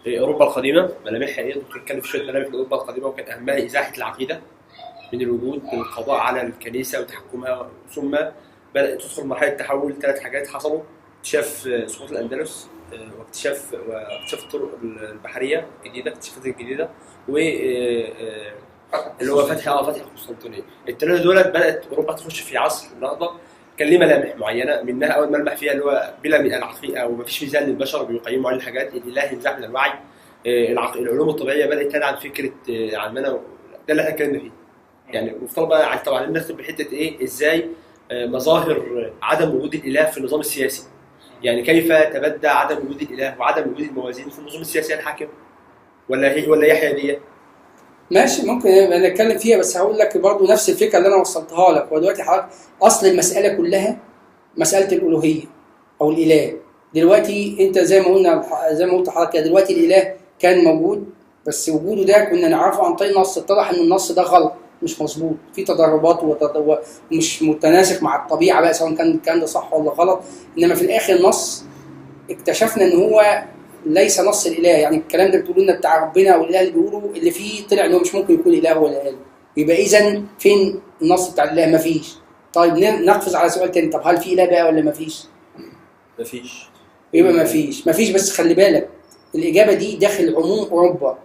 اوروبا القديمه ملامحها ايه؟ ممكن نتكلم في شويه ملامح لاوروبا القديمه، وكان اهمها ازاحه العقيده من الوجود بالقضاء على الكنيسه وتحكمها، ثم بدات تدخل مرحله تحول. ثلاث حاجات حصلوا: اكتشاف سقوط الاندلس، واكتشاف الطرق البحريه الجديده، الاكتشافات الجديده، و اللي هو فتح قسطنطينيه. الثلاثه دول بدات اوروبا تخش في عصر النهضه. كان ليه ملامح معينه، منها اول ملمح فيها اللي هو بلا من العقيده او مفيش ميزان للبشر بيقيموا عليه الحاجات، الاله ينزع من الوعي. العلوم الطبيعيه بدات تدعم فكره علمنا، ده اللي احنا اتكلمنا فيه. يعني مفترض بقى طبعا ندخل بحته ايه، ازاي مظاهر عدم وجود الاله في النظام السياسي. يعني كيف تبدى عدم وجود الاله وعدم وجود الموازين في النظام السياسي الحاكم، ولا هي حياديه؟ ماشي، ممكن نبقى نتكلم فيها، بس هقول لك برضه نفس الفكره اللي انا وصلتها لك. هو دلوقتي حضرتك اصل المساله كلها مساله الالوهيه او الاله. دلوقتي انت زي ما قلت حضرتك كده، دلوقتي الاله كان موجود، بس وجوده ده كنا نعرفه عن طريق نص. اتضح ان النص ده غلط، مش مظبوط، في تضربات ومش متناسق مع الطبيعه بقى، سواء كان الكلام ده صح ولا غلط. انما في الاخر النص اكتشفنا ان هو ليس نص الاله. يعني الكلام ده بتقولوا لنا بتاع ربنا او الاله اللي بيقولوا اللي فيه، طلع ان هو مش ممكن يكون اله ولا اله. يبقى اذا فين النص بتاع الاله؟ مفيش. طيب نقفز على سؤال تاني، طب هل في اله بقى ولا مفيش؟ مفيش. يبقى مفيش. بس خلي بالك، الاجابه دي داخل عموم اوروبا،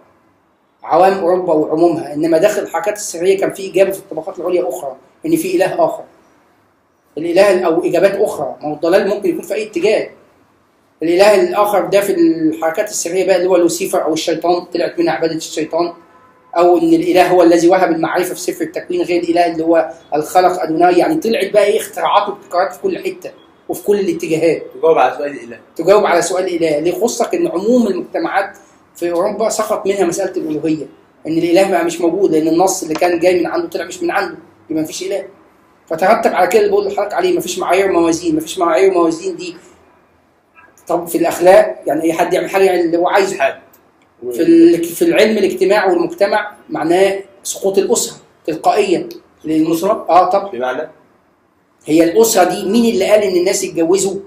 عوام اوروبا وعمومها. انما داخل الحركات السريه كان في اجابه في الطبقات العليا اخرى، ان في اله اخر. الاله او اجابات اخرى. ما هو الضلال ممكن يكون في اي اتجاه. الاله الاخر ده في الحركات السريه بقى اللي هو لوسيفر او الشيطان، طلعت منها عباده الشيطان. او ان الاله هو الذي وهب المعرفه في سفر التكوين، غير الاله اللي هو الخلق ادوناي. يعني طلعت بقى ايه، اختراعات وابتكارات في كل حته وفي كل الاتجاهات. تجاوب على سؤال الاله اللي يخصك. ان عموم المجتمعات في اوروبا سقط منها مساله الالوهيه، ان الاله بقى مش موجود، لان النص اللي كان جاي من عنده طلع مش من عنده، يبقى مفيش اله. فترتب على كده اللي بقول لحضرتك عليه، مفيش معايير موازين. مفيش معايير موازين دي طب في الاخلاق، يعني اي حد يعمل حاجه اللي هو عايزه. في العلم الاجتماع والمجتمع معناه سقوط الاسره تلقائيا. الاسره طب بمعنى هي الاسره دي، مين اللي قال ان الناس يتجوزوا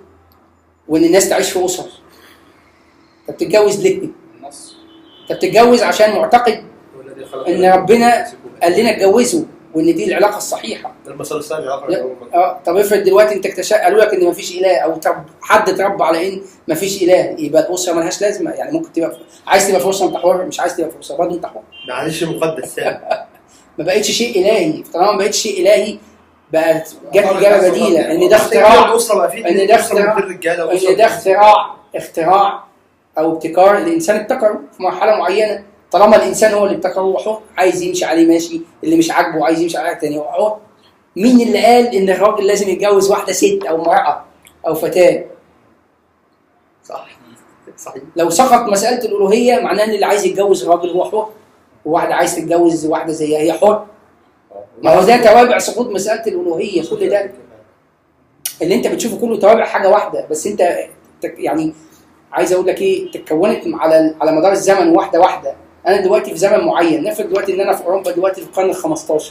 وان الناس تعيش في اسر؟ انت بتتجوز ليه؟ انت بتتجوز عشان معتقد ان ربنا قال لنا اتجوزوا وان دي العلاقه الصحيحه. المسار الثاني طب افرض دلوقتي انت قالوا لك ان مفيش اله، او حد اتربى على ان مفيش اله، يبقى الاسره ملهاش لازمه. يعني ممكن تبقى عايز تبقى فرصه انت حر، مش عايز تبقى فرصه برضه انت حر. معلش مقدس يعني. ما بقتش شيء الهي. طالما ما بقتش شيء الهي، بقت جت اجابه بديله ان ده اختراع، ان ده اختراع او ابتكار الانسان ابتكره في مرحله معينه. طالما الانسان هو اللي ابتكره، هو حر، عايز يمشي عليه ماشي، اللي مش عاجبه عايز يمشي على حاجه ثانيه، هو حر. مين اللي قال ان الراجل لازم يتجوز واحده ست او امراه او فتاه؟ صحيح. لو سقط مساله الالوهيه، معناه ان اللي عايز يتجوز راجل هو حر، وواحده عايز تتجوز واحده زيها هي حر. ما هو ده توابع سقوط مساله الالوهيه. كل ده اللي انت بتشوفه كله توابع حاجه واحده. بس انت يعني عايز اقول لك ايه، تكونت على مدار الزمن واحده واحده. انا دلوقتي في زمن معين، نفرض دلوقتي ان انا في اوروبا دلوقتي في القرن ال15،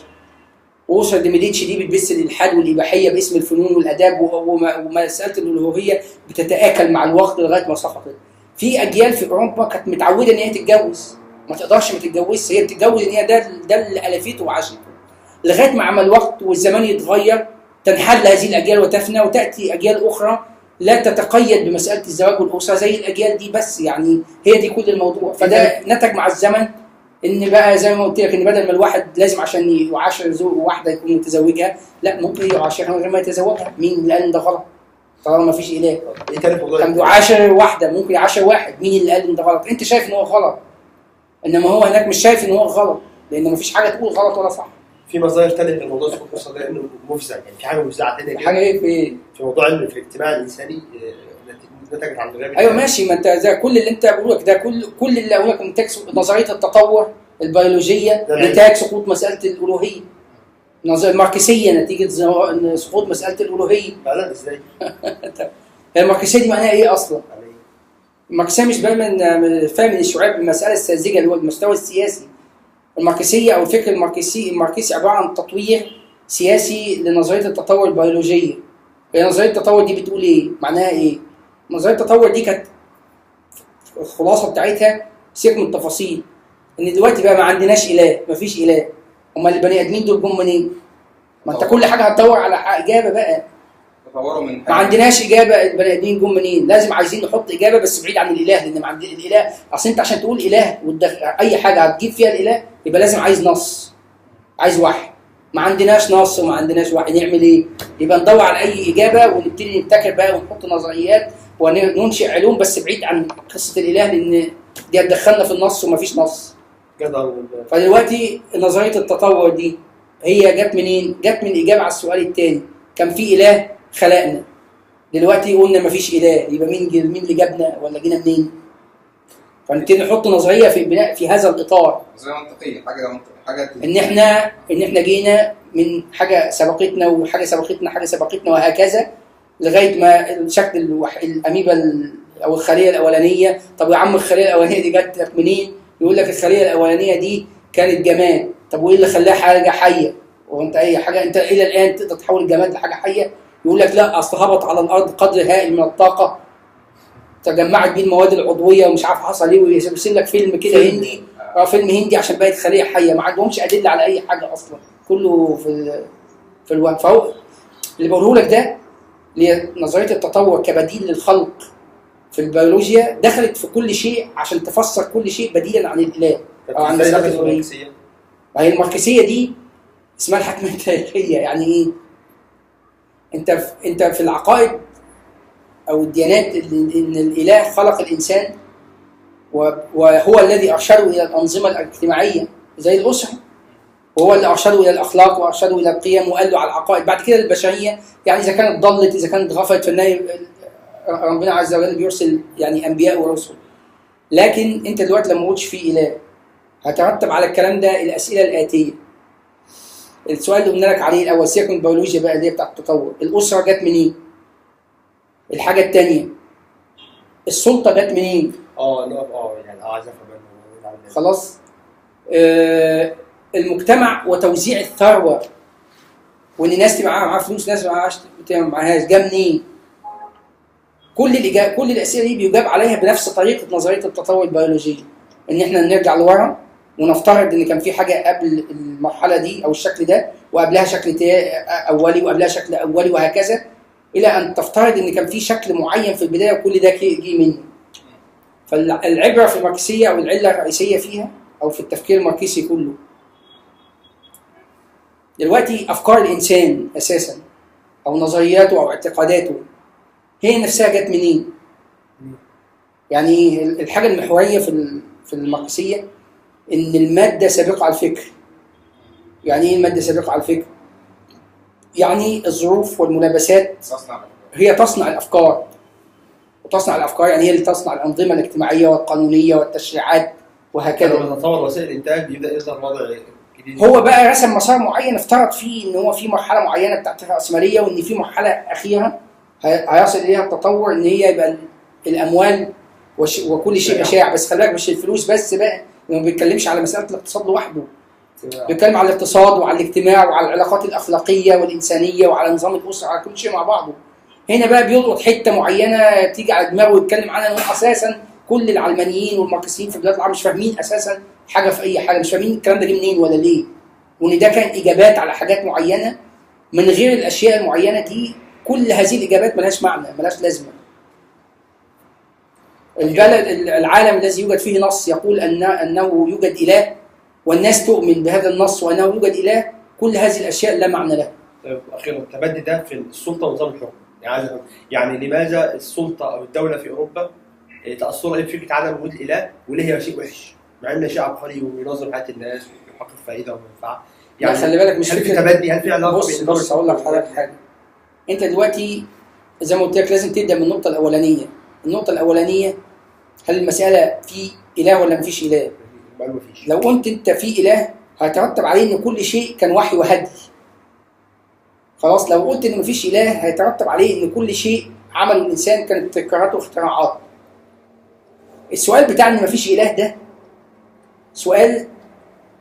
واسره دي ميديتشي دي بتبث الالحاد والاباحيه باسم الفنون والاداب، ومساله الالوهيه بتتاكل مع الوقت لغايه ما سقطت. في اجيال في اوروبا كانت متعوده ان هي تتجوز، ما تقدرش ما تتجوزش، هي بتتجوز ان هي ده اللي الفته وعاشته، لغايه ما عمل الوقت والزمان يتغير، تنحل هذه الاجيال وتفنى، وتاتي اجيال اخرى لا تتقيد بمساله الزواج والاسره زي الاجيال دي. بس يعني هي دي كل الموضوع. فده نتج مع الزمن ان بقى زي ما قلت لك، ان بدل ما الواحد لازم عشان يعاشر واحده يكون متزوجها، لا، ممكن يعاشرها من غير ما يتزوجها. مين اللي قال ان ده غلط؟ طالما ما فيش اله. كان بيعاشر واحده، ممكن يعاشر واحد. مين اللي قال ان ده غلط؟ انت شايف ان هو غلط، انما هو هناك مش شايف ان هو غلط، لان ما فيش حاجه تقول غلط ولا صح. في مظاهر ثانيه من الموضوع سقوط الاسره ده انه مفزع. يعني في حاجه مفزعه ثانيه، حاجه ايه في موضوع علم في الاجتماع الانساني نتجت عن غياب. ايوه ماشي، ما انت ده كل اللي انت بقوله لك، ده كل اللي اقول لك نتاج نظريه التطور البيولوجيه، نتاج سقوط مساله الالوهيه. النظريه الماركسيه نتيجه سقوط مساله الالوهيه. لا ازاي؟ الماركسيه دي معناها ايه اصلا؟ الماركسيه مش فاهم ان الشعوب المساله الساذجه اللي هو المستوى السياسي. الماركسيه او الفكر الماركسي عباره عن تطوير سياسي لنظريه التطور البيولوجيه. نظريه التطور دي بتقول ايه؟ معناها ايه؟ نظريه التطور دي كانت الخلاصه بتاعتها سيبك من التفاصيل، ان دلوقتي بقى ما عندناش اله، ما فيش اله. امال البني ادمين دول جم منين؟ ما انت كل حاجه هتدور على اجابه بقى. تطوروا من ما عندناش اجابه البني ادمين جم منين، لازم عايزين نحط اجابه بس بعيد عن الاله، لان ما عند الاله اصل انت عشان تقول اله اي حاجه هتجيب فيها الاله يبقى لازم عايز نص، عايز وحي. ما عندناش نص وما عندناش وحي، نعمل ايه؟ يبقى ندور على اي اجابه ونبتدي نبتكر بقى ونحط نظريات وننشئ علوم بس بعيد عن قصه الاله، لان دي هتدخلنا في النص ومفيش نص. فدلوقتي نظريه التطور دي هي جت منين؟ جت من اجابه على السؤال الثاني، كان في اله خلقنا. دلوقتي قلنا مفيش اله، يبقى مين اللي جابنا ولا جينا منين؟ فنبتدي نحط نظريه في بناء في هذا الاطار. نظريه منطقيه، حاجه ان احنا جينا من حاجه سبقتنا وحاجه سبقتنا حاجه سبقتنا وهكذا لغايه ما شكل الاميبا او الخليه الاولانيه. طب يا عم الخليه الاولانيه دي جت لك منين؟ يقول لك الخليه الاولانيه دي كانت جماد. طب وايه اللي خلاها حاجه حيه؟ وانت اي حاجه انت الى الان تقدر تحول الجماد لحاجه حيه؟ يقول لك لا، اصل هبط على الارض قدر هائل من الطاقه تجمعت بيه المواد العضويه ومش عارف حصل ايه، ويرسم لك فيلم كده هندي، فيلم هندي عشان بقت خليه حيه. ما عندهمش ادله على اي حاجه اصلا، كله في الوقت. فهو اللي بقوله لك ده نظريه التطور كبديل للخلق في البيولوجيا دخلت في كل شيء عشان تفسر كل شيء بديلا عن الاله او عن مساله الالوهيه. وهي الماركسيه دي اسمها الحكمه التاريخيه. يعني ايه؟ انت في العقائد او الديانات ان الاله خلق الانسان وهو الذي ارشده الى الانظمه الاجتماعيه زي الاسره، وهو اللي ارشده الى الاخلاق وارشده الى القيم وقال له على العقائد. بعد كده البشريه يعني اذا كانت ضلت اذا كانت غفلت فالنهي ربنا عز وجل بيرسل يعني انبياء ورسل. لكن انت دلوقتي لما قلتش في اله هترتب على الكلام ده الاسئله الاتيه. السؤال اللي قلنا لك عليه الاول سيبك من البيولوجيا بقى اللي هي بتاعت التطور، الاسره جت منين؟ الحاجه الثانيه السلطه جت منين؟ يعني عايز افهم خلاص. المجتمع وتوزيع الثروه، وان ناس تبقى معاها فلوس ناس ما معاهاش، جه منين؟ كل الاسئله دي بيجاب عليها بنفس طريقه نظريه التطور البيولوجيه، ان احنا نرجع لورا ونفترض ان كان في حاجه قبل المرحله دي او الشكل ده وقبلها شكل اولي وقبلها شكل اولي وهكذا، الى ان تفترض ان كان في شكل معين في البدايه وكل ده جه منه. فالعبره في الماركسيه او العله الرئيسيه فيها او في التفكير الماركسي كله دلوقتي افكار الانسان اساسا او نظرياته او اعتقاداته هي نفسها جت منين؟ يعني الحاجه المحوريه في الماركسيه ان الماده سابقه على الفكر. يعني ايه الماده سابقه على الفكر؟ يعني الظروف والملابسات هي تصنع الافكار، وتصنع الافكار يعني هي اللي تصنع الانظمه الاجتماعيه والقانونيه والتشريعات وهكذا. لما تطور وسائل الانتاج بيبدا يظهر وضع جديد. هو بقى رسم مسار معين افترض فيه ان هو في مرحله معينه بتاعت الراسماليه، وان في مرحله اخيره هيصل اليها التطور ان هي يبقى الاموال وكل شيء مشاع. بس خلي بالك مش الفلوس بس بقى، ما بيتكلمش على مساله الاقتصاد لوحده، بيتكلم على الاقتصاد وعلى الاجتماع وعلى العلاقات الاخلاقيه والانسانيه وعلى نظام الاسره، على كل شيء مع بعضه. هنا بقى بيلقط حته معينه تيجي على دماغه ويتكلم عنها، انه اساسا كل العلمانيين والماركسيين في البلاد العربيه مش فاهمين اساسا حاجه في اي حاجه، مش فاهمين الكلام ده جه منين ولا ليه، وان ده كان اجابات على حاجات معينه من غير الاشياء المعينه دي. كل هذه الاجابات ملهاش معنى، ملهاش لازمه. العالم الذي يوجد فيه نص يقول انه يوجد اله والناس تؤمن بهذا النص وانه يوجد اله، كل هذه الاشياء لا معنى لها. طيب اخيرا التبدي ده في السلطه ونظام الحكم، يعني لماذا السلطه او الدوله في اوروبا تاثرها بفكره عدم وجود الاله وليه هي شيء وحش مع انه شيء عبقري وينظم حياه الناس ويحقق فائده ومنفعه؟ يعني خلي بالك مش هل في تبدي؟ هل في علاقه؟ بص هقول لك حاجه. انت دلوقتي زي ما قلت لك لازم تبدا من النقطه الاولانيه. النقطه الاولانيه هل المساله في اله ولا مفيش اله؟ لو قلت انت في اله هيترتب عليه ان كل شيء كان وحي وهدي. خلاص. لو قلت ان مفيش اله هيترتب عليه ان كل شيء عمله الانسان كانت ابتكارات واختراعات. السؤال بتاع ان مفيش اله ده سؤال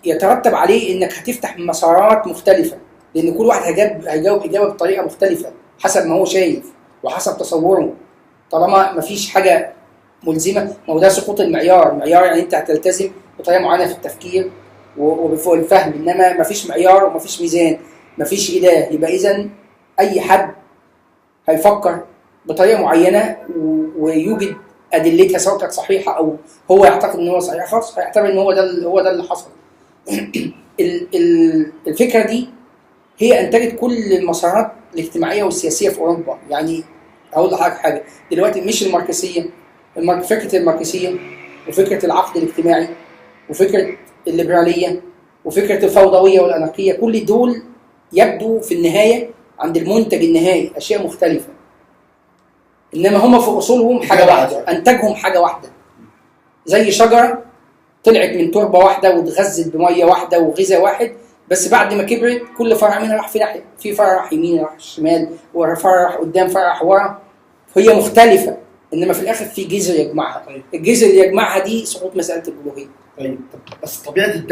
يترتب عليه انك هتفتح مسارات مختلفه، لان كل واحد هيجاوب اجابه بطريقه مختلفه حسب ما هو شايف وحسب تصوره. طالما مفيش حاجه ملزمه. ما هو ده سقوط المعيار. المعيار يعني انت هتلتزم بطريقه معينه في التفكير وفوق الفهم، انما ما فيش معيار وما فيش ميزان، ما فيش اله، يبقى اذا اي حد هيفكر بطريقه معينه ويوجد ادلتها سواء كانت صحيحه او هو يعتقد ان هو صحيح، خلاص هيعتبر ان هو ده اللي حصل. الفكره دي هي انتجت كل المسارات الاجتماعيه والسياسيه في اوروبا. يعني اقول لحضرتك حاجه دلوقتي، مش الماركسيه، فكره الماركسيه وفكره العقد الاجتماعي وفكره الليبراليه وفكره الفوضويه والاناركيه، كل دول يبدو في النهايه عند المنتج النهائي اشياء مختلفه، انما هم في اصولهم حاجه واحده، انتجهم حاجه واحده. زي شجره طلعت من تربه واحده واتغذت بميه واحده وغذاء واحد، بس بعد ما كبرت كل فرع منها راح في ناحيه، في فرع راح يمين راح شمال وفرع راح قدام فرع راح ورا، هي مختلفه انما في الاخر في جذر يجمعها. الجذر اللي يجمعها دي سقوط مساله الالوهيه. طيب بس طبيعه